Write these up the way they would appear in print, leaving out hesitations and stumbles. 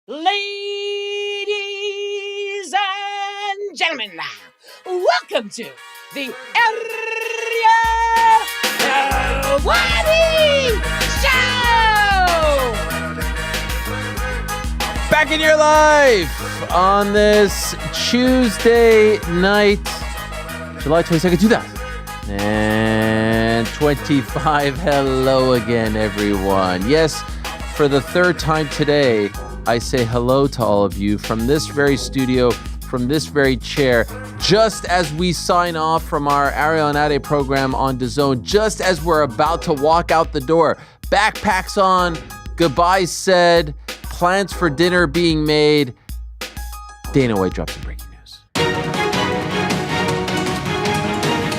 Ladies and gentlemen, welcome to the Ariel Helwani Show! Back in your life on this Tuesday night, July 22nd, 2025. Hello again, everyone. Yes, for the third time today, I say hello to all of you from this very studio, from this very chair, just as we sign off from our Ariel Helwani program on DAZN, just as we're about to walk out the door. Backpacks on, goodbyes said, plans for dinner being made. Dana White drops some breaking news.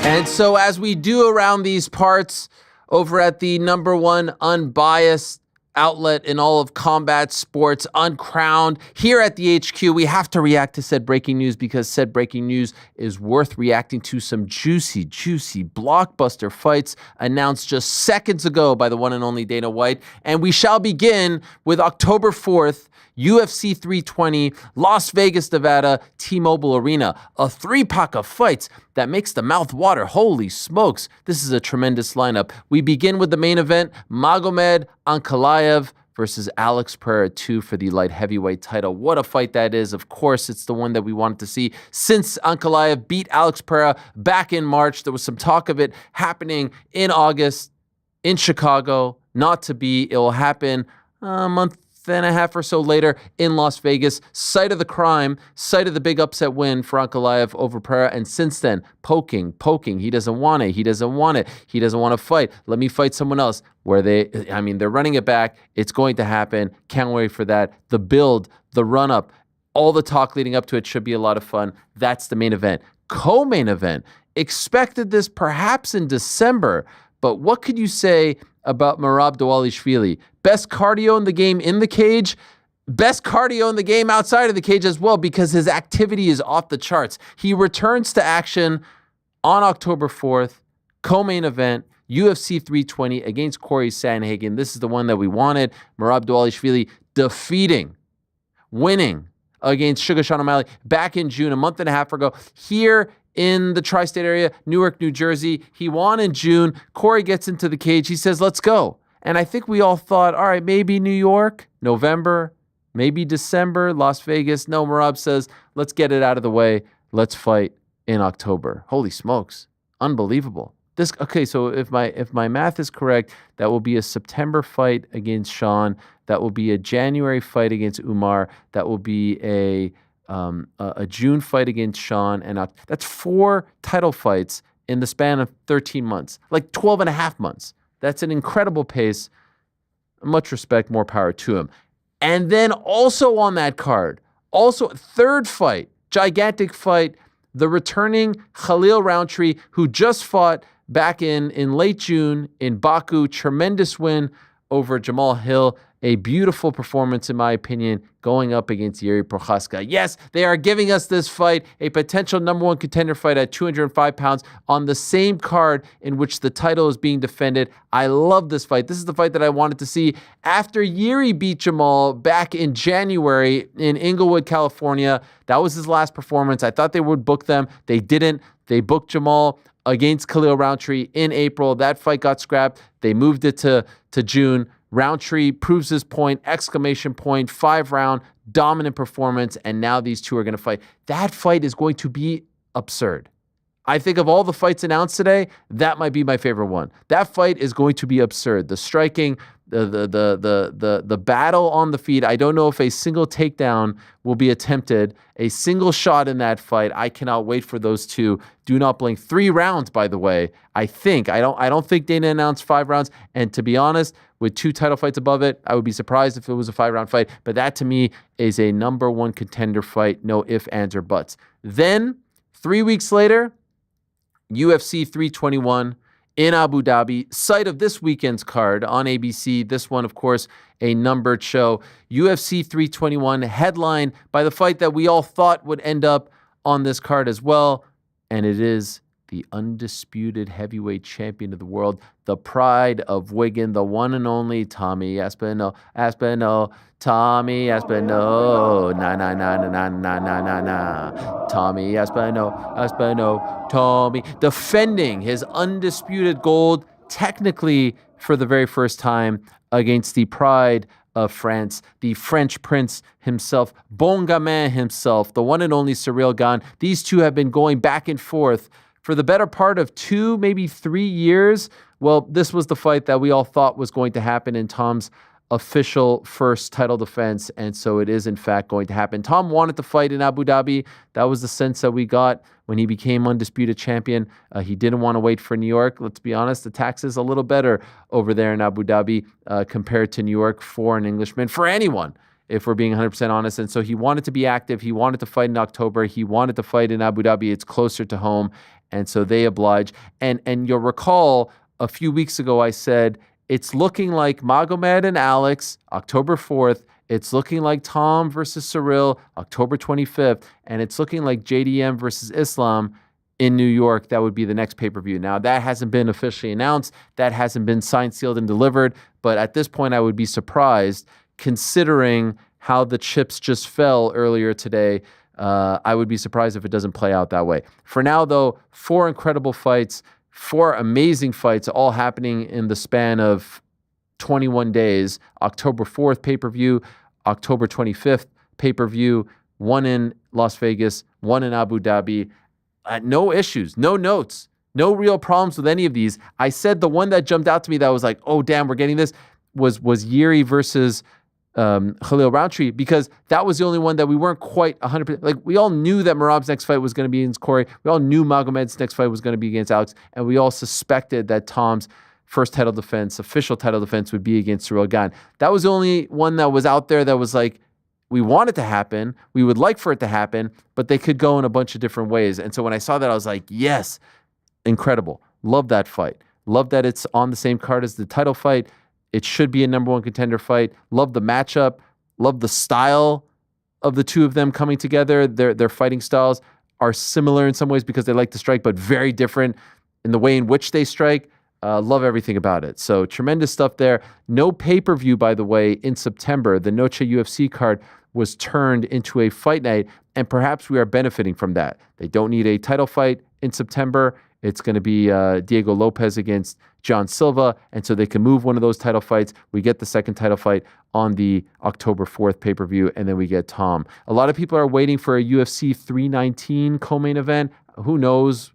And so as we do around these parts, over at the number one unbiased outlet in all of combat sports, Uncrowned, here at the HQ, we have to react to said breaking news because said breaking news is worth reacting to. Some juicy blockbuster fights announced just seconds ago by the one and only Dana White. And we shall begin with October 4th, UFC 320, Las Vegas, Nevada, T-Mobile Arena. A three-pack of fights that makes the mouth water. Holy smokes. This is a tremendous lineup. We begin with the main event, Magomed Ankalaev versus Alex Pereira 2 for the light heavyweight title. What a fight that is. Of course, it's the one that we wanted to see since Ankalaev beat Alex Pereira back in March. There was some talk of it happening in August in Chicago. Not to be. It will happen a month and a half or so later in Las Vegas, site of the crime, site of the big upset win for Ankalaev over Pereira. And since then, poking. He doesn't want it. He doesn't want to fight. Let me fight someone else. They're running it back. It's going to happen. Can't wait for that. The build, the run-up, all the talk leading up to it should be a lot of fun. That's the main event. Co-main event. Expected this perhaps in December, but what could you say about Merab Dvalishvili? Best cardio in the game in the cage, best cardio in the game outside of the cage as well, because his activity is off the charts. He returns to action on October 4th, co-main event, UFC 320 against Corey Sandhagen. This is the one that we wanted. Merab Dvalishvili winning against Sugar Sean O'Malley back in June, a month and a half ago, here in the tri-state area, Newark, New Jersey. He won in June. Corey gets into the cage. He says, let's go. And I think we all thought, all right, maybe New York, November, maybe December, Las Vegas. No, Merab says, let's get it out of the way. Let's fight in October. Holy smokes. Unbelievable. So if my math is correct, that will be a September fight against Sean. That will be a January fight against Umar. That will be a June fight against Sean. And that's 4 title fights in the span of 13 months, like 12 and a half months. That's an incredible pace. Much respect, more power to him. And then also on that card, third fight, gigantic fight, the returning Khalil Roundtree, who just fought back in late June in Baku. Tremendous win over Jamal Hill. A beautiful performance, in my opinion, going up against Yuri Prochaska. Yes, they are giving us this fight, a potential number one contender fight at 205 pounds on the same card in which the title is being defended. I love this fight. This is the fight that I wanted to see after Yuri beat Jamal back in January in Inglewood, California. That was his last performance. I thought they would book them. They didn't. They booked Jamal against Khalil Roundtree in April. That fight got scrapped. They moved it to June. Roundtree proves his point, 5-round, dominant performance, and now these two are going to fight. That fight is going to be absurd. I think of all the fights announced today, that might be my favorite one. That fight is going to be absurd. The striking, the battle on the feet. I don't know if a single takedown will be attempted, a single shot in that fight. I cannot wait for those two. Do not blink. 3 rounds, by the way. I don't think Dana announced 5 rounds. And to be honest, with 2 title fights above it, I would be surprised if it was a 5-round fight. But that to me is a number one contender fight. No ifs, ands, or buts. Then 3 weeks later, UFC 321 in Abu Dhabi, site of this weekend's card on ABC. This one, of course, a numbered show. UFC 321 headlined by the fight that we all thought would end up on this card as well, and it is the undisputed heavyweight champion of the world, the pride of Wigan, the one and only Tommy Aspinall. Tommy Aspinall, na. Tommy Aspinall, Tommy, defending his undisputed gold, technically for the very first time against the pride of France, the French prince himself, Bon Gamin himself, the one and only Ariel Helwani. These two have been going back and forth for the better part of 2, maybe 3 years. Well, this was the fight that we all thought was going to happen in Tom's official first title defense, and so it is in fact going to happen. Tom wanted to fight in Abu Dhabi. That was the sense that we got when he became undisputed champion. He didn't want to wait for New York. Let's be honest, the tax is a little better over there in Abu Dhabi compared to New York for an Englishman, for anyone, if we're being 100% honest. And so he wanted to be active. He wanted to fight in October. He wanted to fight in Abu Dhabi. It's closer to home, and so they oblige. And you'll recall a few weeks ago I said, it's looking like Magomed and Alex, October 4th. It's looking like Tom versus Cyril, October 25th. And it's looking like JDM versus Islam in New York. That would be the next pay-per-view. Now, that hasn't been officially announced. That hasn't been signed, sealed, and delivered. But at this point, I would be surprised, considering how the chips just fell earlier today. I would be surprised if it doesn't play out that way. For now, though, 4 incredible fights. 4 amazing fights all happening in the span of 21 days. October 4th pay-per-view, October 25th pay-per-view, 1 in Las Vegas, 1 in Abu Dhabi. No issues, no notes, no real problems with any of these. I said the one that jumped out to me that was like, oh, damn, we're getting this, was Yuri versus Khalil Roundtree, because that was the only one that we weren't quite 100%. Like, we all knew that Merab's next fight was going to be against Corey. We all knew Magomed's next fight was going to be against Alex. And we all suspected that Tom's first title defense, official title defense, would be against Ariel Helwani. That was the only one that was out there that was like, we want it to happen. We would like for it to happen, but they could go in a bunch of different ways. And so when I saw that, I was like, yes, incredible. Love that fight. Love that it's on the same card as the title fight. It should be a number 1 contender fight. Love the matchup. Love the style of the two of them coming together. Their fighting styles are similar in some ways because they like to strike, but very different in the way in which they strike. Love everything about it. So tremendous stuff there. No pay-per-view, by the way, in September. The Noche UFC card was turned into a fight night, and perhaps we are benefiting from that. They don't need a title fight in September. It's going to be Diego Lopez against John Silva, and so they can move one of those title fights. We get the second title fight on the October 4th pay-per-view, and then we get Tom. A lot of people are waiting for a UFC 319 co-main event. Who knows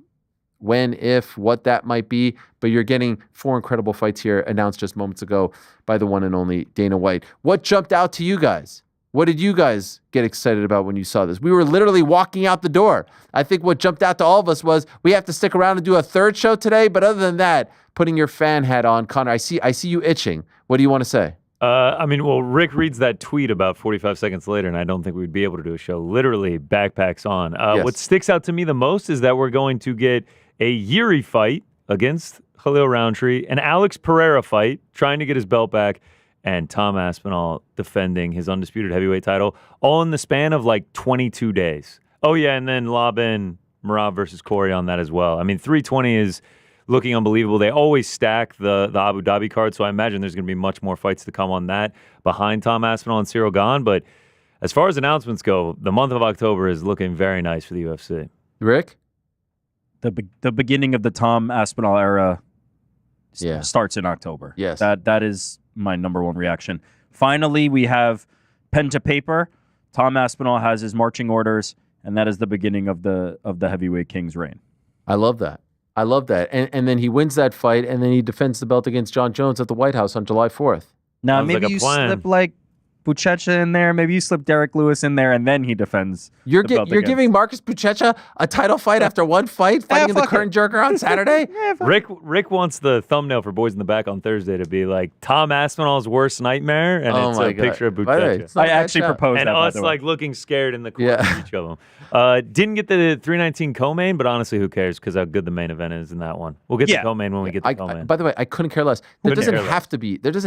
when, if, what that might be, but you're getting 4 incredible fights here announced just moments ago by the one and only Dana White. What jumped out to you guys? What did you guys get excited about when you saw this? We were literally walking out the door. I think what jumped out to all of us was we have to stick around and do a third show today. But other than that, putting your fan hat on, Connor, I see you itching. What do you want to say? Rick reads that tweet about 45 seconds later, and I don't think we'd be able to do a show. Literally, backpacks on. Yes. What sticks out to me the most is that we're going to get a Yuri fight against Khalil Roundtree, an Alex Pereira fight, trying to get his belt back, and Tom Aspinall defending his undisputed heavyweight title, all in the span of like 22 days. Oh, yeah, and then lob in Merab versus Corey on that as well. I mean, 320 is looking unbelievable. They always stack the Abu Dhabi card, so I imagine there's going to be much more fights to come on that behind Tom Aspinall and Ariel Helwani. But as far as announcements go, the month of October is looking very nice for the UFC. Rick? The beginning of the Tom Aspinall era starts in October. Yes. That is my number 1 reaction. Finally, we have pen to paper. Tom Aspinall has his marching orders, and that is the beginning of the heavyweight king's reign. I love that. And then he wins that fight, and then he defends the belt against Jon Jones at the White House on July 4th. Now, Sounds maybe like a you plan. slip like Buchecha in there. Maybe you slip Derek Lewis in there, and then he defends. You're giving Marcus Buchecha a title fight after one fight, fighting in the current jerker on Saturday? Rick wants the thumbnail for Boys in the Back on Thursday to be like Tom Aspinall's worst nightmare, and it's a picture of Buchecha. I actually proposed and that. us like looking scared in the corner of each of them. Didn't get the 319 co-main, but honestly, who cares? Because how good the main event is in that one. We'll get the co-main when we get the co-main. By the way, I couldn't care less. There doesn't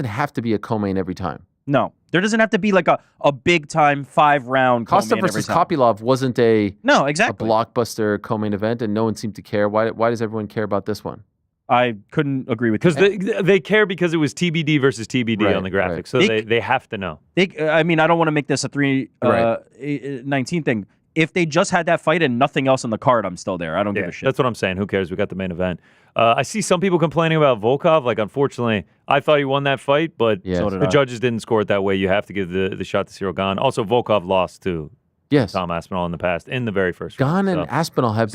have to be a co-main every time. No, there doesn't have to be like a big time 5-round. Costa co-main every versus time. Kopylov wasn't a exactly. blockbuster co-main event, and no one seemed to care. Why does everyone care about this one? I couldn't agree with you. Because they care because it was TBD versus TBD on the graphics, right. so they have to know. I mean, I don't want to make this a 3-19 thing. If they just had that fight and nothing else on the card, I'm still there. I don't give a shit. That's what I'm saying. Who cares? We got the main event. I see some people complaining about Volkov. Like, unfortunately, I thought he won that fight, but So the judges didn't score it that way. You have to give the shot to Cyril Gane. Also, Volkov lost to Tom Aspinall in the past in the very first round. Gane and Aspinall have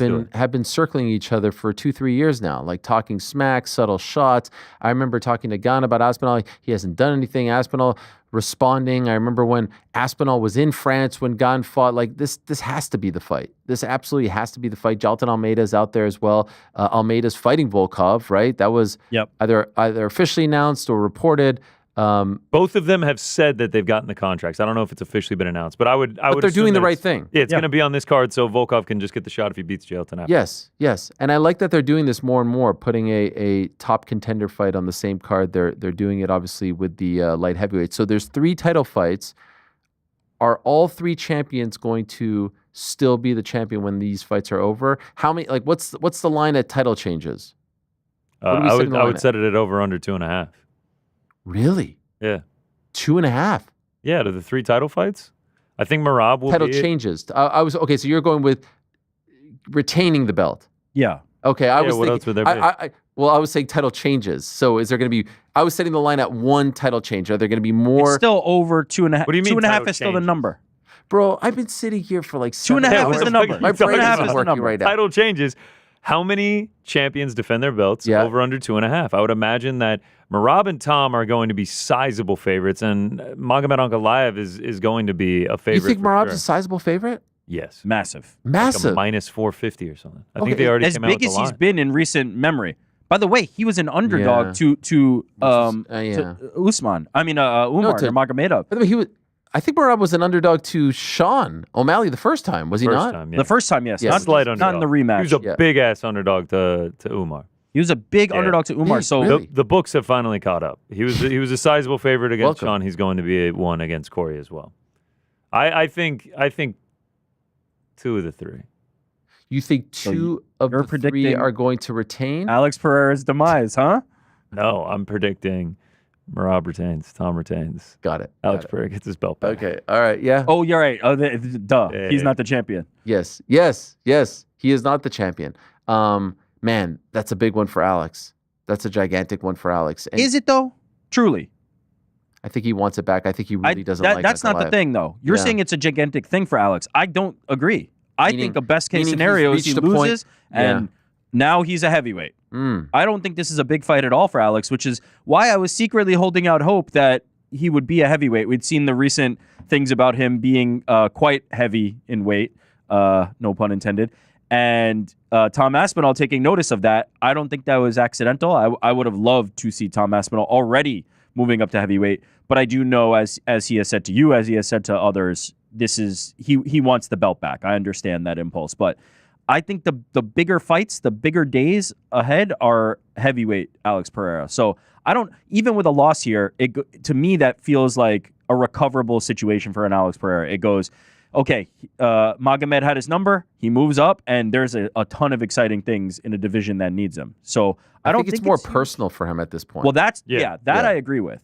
been circling each other for 2-3 years now, like talking smack, subtle shots. I remember talking to Gane about Aspinall. He hasn't done anything. Aspinall responding. I remember when Aspinall was in France when Gane fought. Like this has to be the fight. This absolutely has to be the fight. Jalton Almeida's out there as well. Almeida's fighting Volkov, right? That was either officially announced or reported. Both of them have said that they've gotten the contracts. I don't know if it's officially been announced, but I would. But they're doing the right thing. Yeah, it's going to be on this card, so Volkov can just get the shot if he beats Jalton after. Yes, and I like that they're doing this more and more, putting a top contender fight on the same card. They're doing it obviously with the light heavyweight. So there's 3 title fights. Are all 3 champions going to still be the champion when these fights are over? How many? Like, what's the line at title changes? I would set it at over under 2.5. Really? Yeah. 2.5. Yeah, to the 3 title fights. I think Merab will title changes. I was okay. So you're going with retaining the belt. Yeah. Okay. I was what thinking, else would there be? I was saying title changes. So is there going to be? I was setting the line at 1 title change. Are there going to be more? It's still over 2.5. What do you mean? 2.5 is still the number. Bro, I've been sitting here for like 2.5 is the number. My brain isn't working number. right now. Title changes. How many champions defend their belts over under 2.5? I would imagine that Merab and Tom are going to be sizable favorites, and Magomed Ankalaev is going to be a favorite. You think Merab's a sizable favorite? Yes. Massive. Like a minus 450 or something. I think they already came out with the line. As big as he's been in recent memory. By the way, he was an underdog to Usman. I mean, Umar or Magomedov. By the way, I think Merab was an underdog to Sean O'Malley the first time, was he not? The first time, yes. Not slight underdog. Not in the rematch. He was a big-ass underdog to Umar. He was a big underdog to Umar. So really? The books have finally caught up. He was a sizable favorite against Sean. He's going to be one against Corey as well. I think 2 of the 3. You think 2 of the 3 are going to retain? Alex Pereira's demise, huh? No, I'm predicting Merab retains. Tom retains. Got it. Alex Pereira gets his belt back. Okay. All right. Yeah. Oh, you're right. Oh, duh. He's not the champion. Yes. He is not the champion. Man, that's a big one for Alex. That's a gigantic one for Alex. And is it though? Truly. I think he wants it back. I think he really doesn't like that's not the thing, though. You're saying it's a gigantic thing for Alex. I don't agree. I think a best case scenario is he loses and now he's a heavyweight. I don't think this is a big fight at all for Alex, which is why I was secretly holding out hope that he would be a heavyweight. We'd seen the recent things about him being quite heavy in weight, no pun intended, and Tom Aspinall taking notice of that. I don't think that was accidental. I would have loved to see Tom Aspinall already moving up to heavyweight, but I do know, as he has said to you, as he has said to others, this is he wants the belt back. I understand that impulse, but I think the bigger fights, the bigger days ahead are heavyweight Alex Pereira. So I don't, even with a loss here, to me that feels like a recoverable situation for an Alex Pereira. It goes, okay, Magomed had his number, he moves up, and there's a ton of exciting things in a division that needs him. So I don't think it's more personal for him at this point. Well, that's I agree with.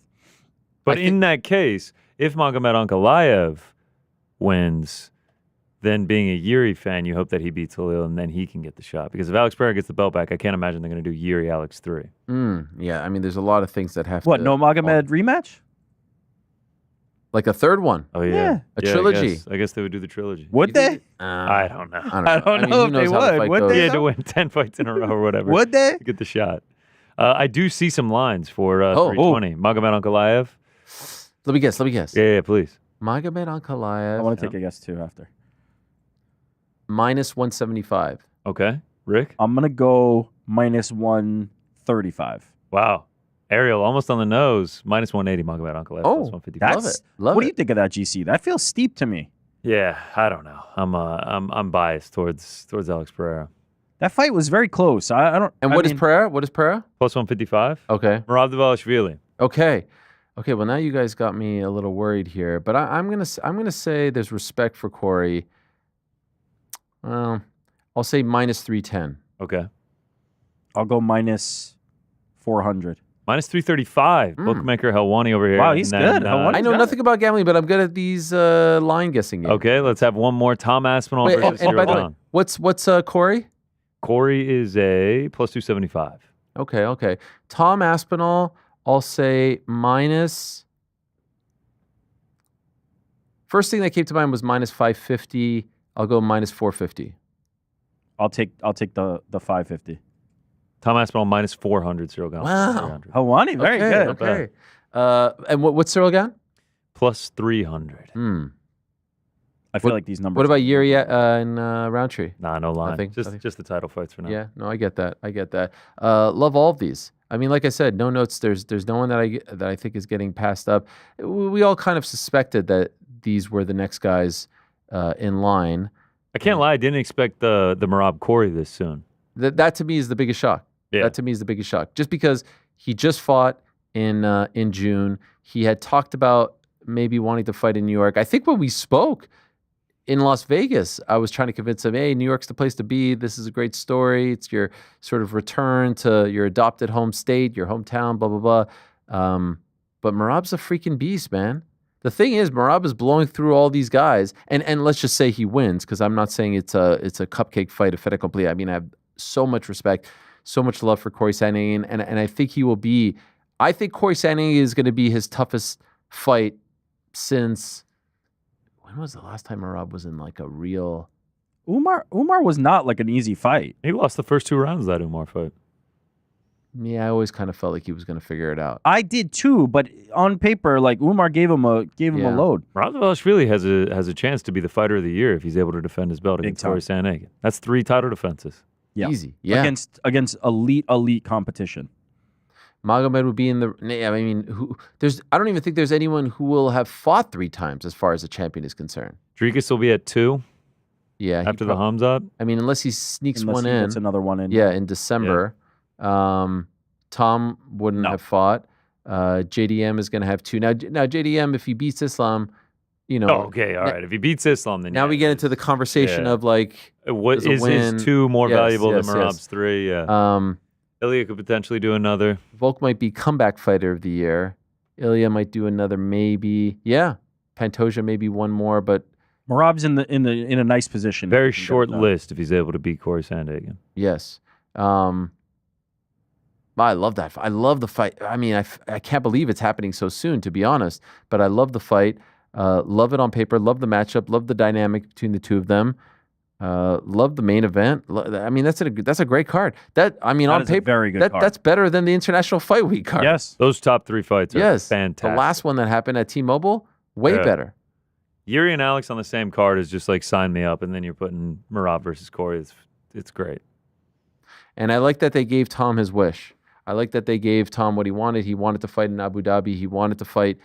But in that case, if Magomed Ankalaev wins, then being a Yuri fan, you hope that he beats Halil and then he can get the shot. Because if Alex Pereira gets the belt back, I can't imagine they're going to do Yuri Alex 3. Yeah, I mean, there's a lot of things that have to... What, no Magomed rematch? Like a third one. Oh, yeah. A trilogy. I guess they would do the trilogy. Would they? I don't know. I don't know if they would. Would they? He had to win 10 fights in a row or whatever. Would they? To get the shot. I do see some lines for 320. Magomed Ankalaev. Let me guess. Yeah, please. Magomed Ankalaev. I want to take a guess, too, after. Minus 175. Okay. Rick? I'm going to go minus 135. Wow. Ariel, almost on the nose. Minus 180, Magomed Ankalaev. Oh, plus 155. love it. What do you think of that, GC? That feels steep to me. Yeah, I don't know. I'm biased towards Alex Pereira. That fight was very close. I don't. And what is Pereira? What is Pereira? Plus 155. Okay. Merab Dvalishvili. Okay. Okay, well now you guys got me a little worried here, but I'm gonna say there's respect for Corey. Well, I'll say minus 310. Okay. I'll go minus 400. Minus 335. Bookmaker Helwani over here. Wow, he's good. I know nothing about gambling, but I'm good at these line guessing games. Okay, let's have one more. Tom Aspinall Wait, versus and by the way, Jon. what's Corey? Corey is a plus 275. Okay. Tom Aspinall, I'll say minus. First thing that came to mind was minus 550. I'll go minus 450. I'll take the 550. Tom Aspinall minus 400. Cyril Gahn. Wow. Helwani, very good. Okay. And what's Cyril Gahn? Plus 300. I feel like these numbers. What about Yuri and Roundtree? Nah, no line. Nothing, Just the title fights for now. Yeah, no, I get that. Love all of these. I mean, like I said, no notes. There's no one that I think is getting passed up. We all kind of suspected that these were the next guys in line. I can't lie. I didn't expect the Merab Corey this soon. That to me is the biggest shock. Yeah. That to me is the biggest shock. Just because he just fought in June, he had talked about maybe wanting to fight in New York. I think when we spoke in Las Vegas, I was trying to convince him, hey, New York's the place to be. This is a great story. It's your sort of return to your adopted home state, your hometown, blah, blah, blah. But Merab's a freaking beast, man. The thing is, Merab is blowing through all these guys, and let's just say he wins, because I'm not saying it's a cupcake fight, a fait accompli. I mean, I have so much respect, so much love for Corey Sandhagen, and I think he will be. I think Corey Sandhagen is going to be his toughest fight since. When was the last time Merab was in like a real? Umar was not like an easy fight. He lost the first 2 rounds of that Umar fight. Yeah, I always kind of felt like he was going to figure it out. I did too, but on paper, like Umar gave him a load. Radhavashvili has a chance to be the fighter of the year if he's able to defend his belt against Corey Sandhagen. That's 3 title defenses. Yeah. Easy. Yeah. Against elite competition. Magomed would be in the. I mean, I don't even think there's anyone who will have fought 3 times as far as a champion is concerned. Dricus will be at 2. Yeah. After the Hamzat. I mean, unless he sneaks Unless one he in. gets another one in. Yeah, in December. Tom wouldn't have fought. JDM is going to have 2. Now JDM, if he beats Islam, you know. Oh, okay, all right. If he beats Islam, then now we get into the conversation of like, what is his 2 more valuable than Merab's 3? Yeah. Ilya could potentially do another. Volk might be comeback fighter of the year. Ilya might do another, maybe. Yeah, Pantoja maybe one more, but Merab's in a nice position. Very short list if he's able to beat Corey Sandhagen. Yes. I love that. I love the fight. I mean, I can't believe it's happening so soon, to be honest. But I love the fight. Love it on paper. Love the matchup. Love the dynamic between the two of them. Love the main event. I mean, that's a great card. On paper, very good card. That's better than the International Fight Week card. Yes, those top 3 fights are fantastic. The last one that happened at T-Mobile, way better. Yuri and Alex on the same card is just like sign me up, and then you're putting Merab versus Corey. It's great. And I like that they gave Tom his wish. I like that they gave Tom what he wanted. He wanted to fight in Abu Dhabi. He wanted to fight.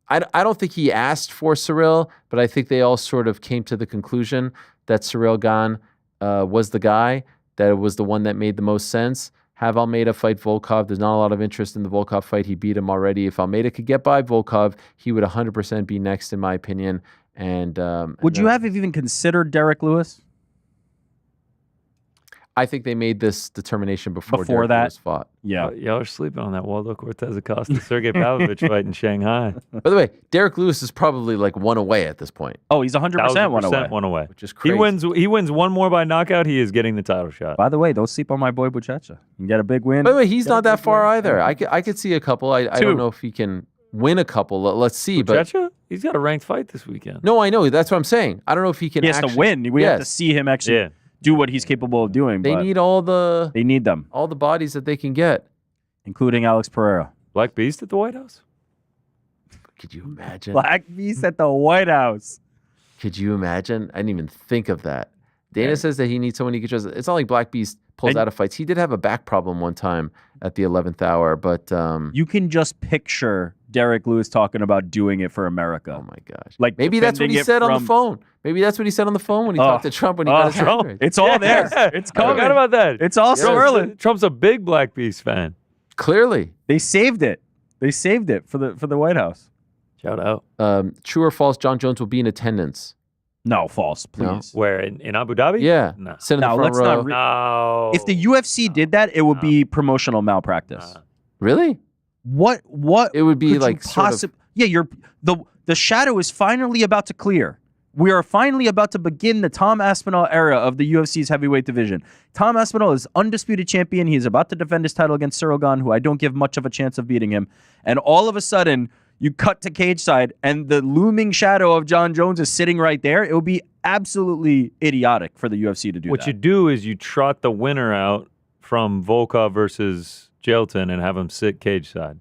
I don't think he asked for Cyril, but I think they all sort of came to the conclusion that Cyril Gahn was the guy, that it was the one that made the most sense. Have Almeida fight Volkov. There's not a lot of interest in the Volkov fight. He beat him already. If Almeida could get by Volkov, he would 100% be next, in my opinion. And would you have even considered Derek Lewis? I think they made this determination before Derek Lewis fought. Yeah. Y'all are sleeping on that Waldo Cortez Acosta Sergey Pavlovich fight in Shanghai. By the way, Derek Lewis is probably like 1 away at this point. Oh, he's 100% 1 away. Which is crazy. He wins 1 more by knockout. He is getting the title shot. By the way, don't sleep on my boy Buchecha. You can get a big win. By the way, he's not that far either. I could see a couple. I don't know if he can win a couple. Let's see. Buchecha? He's got a ranked fight this weekend. No, I know. That's what I'm saying. I don't know if he can. He has to win. We have to see him actually do what he's capable of doing. They need They need them. All the bodies that they can get. Including Alex Pereira. Black Beast at the White House? Could you imagine? Black Beast at the White House. Could you imagine? I didn't even think of that. Dana says that he needs someone he can trust. It's not like Black Beast pulls out of fights. He did have a back problem one time at the 11th hour, but you can just picture Derek Lewis talking about doing it for America. Oh my gosh! Like maybe that's what he said on the phone. Maybe that's what he said on the phone when he talked to Trump when he got his Trump. It's all there. It's coming. I forgot about that. It's all swirling. Trump's a big Black Beast fan. Clearly, they saved it. They saved it for the White House. Shout out. True or false? Jon Jones will be in attendance. No, false. Please. No. Where in Abu Dhabi? Yeah. No. Sit in the front let's row. not. No. If the UFC did that, it would be promotional malpractice. Really? What? It would be could like Yeah, the shadow is finally about to clear. We are finally about to begin the Tom Aspinall era of the UFC's heavyweight division. Tom Aspinall is undisputed champion. He is about to defend his title against Cyril Gane, who I don't give much of a chance of beating him. And all of a sudden, you cut to cage side, and the looming shadow of Jon Jones is sitting right there. It would be absolutely idiotic for the UFC to do What that. you do is you trot the winner out from Volkov versus Jailton and have him sit cage side.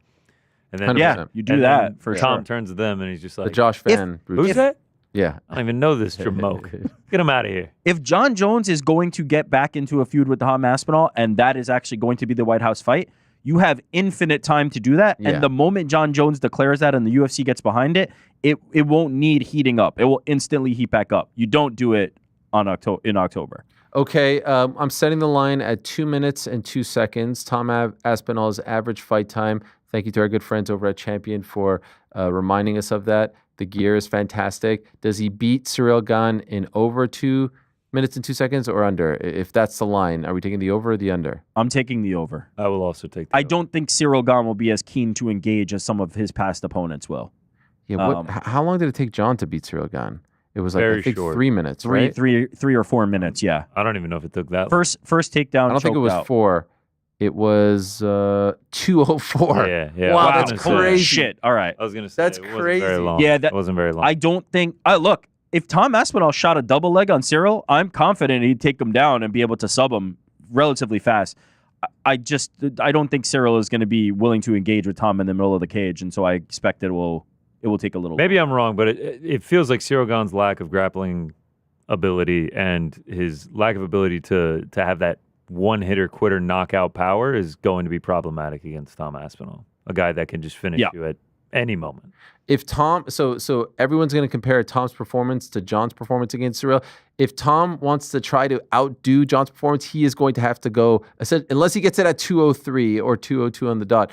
And then 100%. You do that for Tom sure. turns to them and he's just the like, Josh Fan. who's that? Yeah. I don't even know this Jamoke. Get him out of here. If Jon Jones is going to get back into a feud with Tom Aspinall, and that is actually going to be the White House fight, you have infinite time to do that. Yeah. And the moment Jon Jones declares that and the UFC gets behind it, it won't need heating up. It will instantly heat back up. You don't do it in October. Okay, I'm setting the line at 2 minutes and 2 seconds. Tom Aspinall's average fight time. Thank you to our good friends over at Champion for reminding us of that. The gear is fantastic. Does he beat Cyril Gane in over 2 minutes and 2 seconds or under? If that's the line, are we taking the over or the under? I'm taking the over. I will also take that. I don't think Cyril Gane will be as keen to engage as some of his past opponents will. Yeah. How long did it take John to beat Cyril Gane? It was like Very I think short. 3 minutes, right? Three or 4 minutes, yeah. I don't even know if it took that long. First takedown. I don't think it was choked out. 4. It was 2:04. Yeah. Wow, I was that's gonna say- crazy. Shit. All right. I was going to say That's it wasn't crazy. very long. Yeah, it wasn't very long. I don't think. Look, if Tom Aspinall shot a double leg on Cyril, I'm confident he'd take him down and be able to sub him relatively fast. I don't think Cyril is going to be willing to engage with Tom in the middle of the cage, and so I expect it will take a little. Maybe I'm wrong, but it feels like Cyril Gane's lack of grappling ability and his lack of ability to have that one-hitter quitter knockout power is going to be problematic against Tom Aspinall, a guy that can just finish you at any moment. If Tom, so everyone's going to compare Tom's performance to John's performance against Cyril. If Tom wants to try to outdo John's performance, he is going to have to go, unless he gets it at 2:03 or 2:02 on the dot,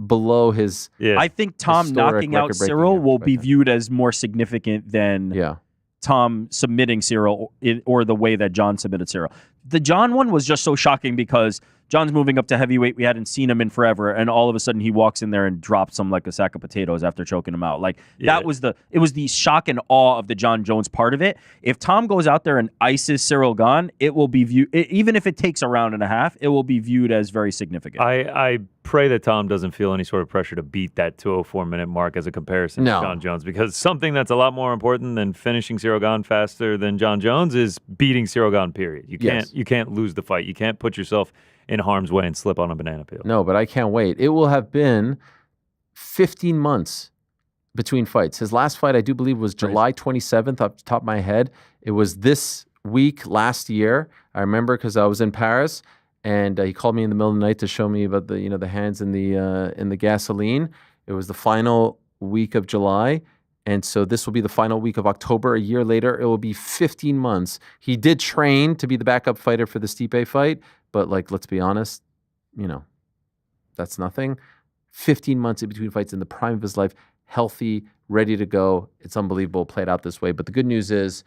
below his. Yeah. I think Tom historic knocking out record-breaking Cyril will average be right now. viewed as more significant than Tom submitting Cyril or the way that John submitted Cyril. The John one was just so shocking because John's moving up to heavyweight. We hadn't seen him in forever, and all of a sudden he walks in there and drops him like a sack of potatoes after choking him out. Like it was the shock and awe of the Jon Jones part of it. If Tom goes out there and ices Cyril Gane, it will be viewed, even if it takes a round and a half, it will be viewed as very significant. I pray that Tom doesn't feel any sort of pressure to beat that 2:04-minute mark as a comparison to Jon Jones, because something that's a lot more important than finishing Cyril Gane faster than Jon Jones is beating Cyril Gane, period. You can't lose the fight. You can't put yourself in harm's way and slip on a banana peel. No, but I can't wait. It will have been 15 months between fights. His last fight, I do believe, was July 27th, off the top of my head. It was this week last year. I remember because I was in Paris, and he called me in the middle of the night to show me about the hands in the gasoline. It was the final week of July. And so this will be the final week of October. A year later, it will be 15 months. He did train to be the backup fighter for the Stipe fight, but let's be honest, that's nothing. 15 months in between fights in the prime of his life, healthy, ready to go. It's unbelievable, played out this way. But the good news is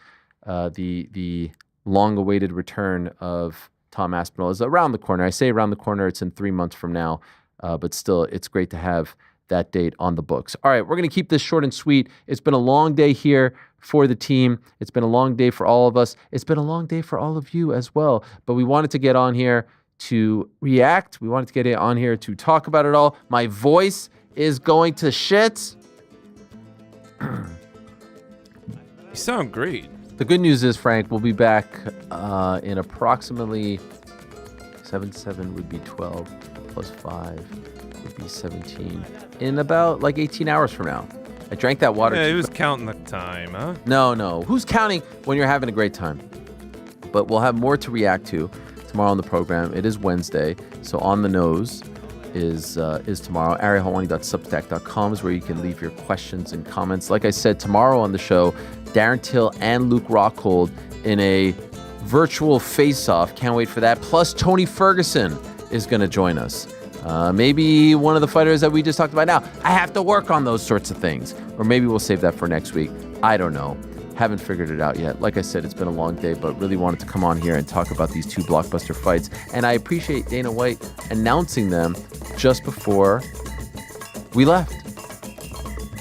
the long-awaited return of Tom Aspinall is around the corner. I say around the corner, it's in 3 months from now, but still, it's great to have that date on the books. All right, we're going to keep this short and sweet. It's been a long day here for the team. It's been a long day for all of us. It's been a long day for all of you as well. But we wanted to get on here to react. We wanted to get on here to talk about it all. My voice is going to shit. You sound great. The good news is, Frank, we'll be back in approximately 7 would be 12 plus 5 would be 17 in about 18 hours from now. I drank that water. Yeah, he was counting the time, huh? No. Who's counting when you're having a great time? But we'll have more to react to tomorrow on the program. It is Wednesday, so On the Nose is tomorrow. arielhelwani.substack.com is where you can leave your questions and comments. Like I said, tomorrow on the show, Darren Till and Luke Rockhold in a virtual face-off. Can't wait for that. Plus, Tony Ferguson is going to join us. Maybe one of the fighters that we just talked about now. I have to work on those sorts of things. Or maybe we'll save that for next week. I don't know. Haven't figured it out yet. Like I said, it's been a long day, but really wanted to come on here and talk about these 2 blockbuster fights. And I appreciate Dana White announcing them just before we left.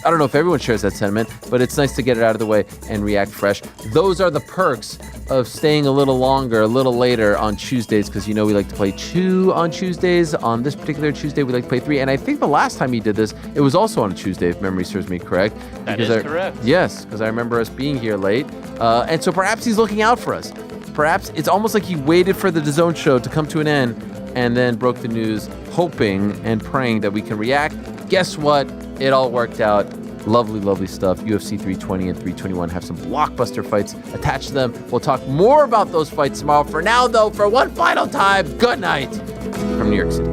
I don't know if everyone shares that sentiment, but it's nice to get it out of the way and react fresh. Those are the perks of staying a little longer, a little later on Tuesdays, because we like to play 2 on Tuesdays. On this particular Tuesday, we like to play 3. And I think the last time he did this, it was also on a Tuesday, if memory serves me correct. That is correct. Yes, because I remember us being here late. And so perhaps he's looking out for us. Perhaps it's almost like he waited for the DAZN show to come to an end and then broke the news, hoping and praying that we can react. Guess what? It all worked out. Lovely, lovely stuff. UFC 320 and 321 have some blockbuster fights attached to them. We'll talk more about those fights tomorrow. For now, though, for one final time, good night from New York City.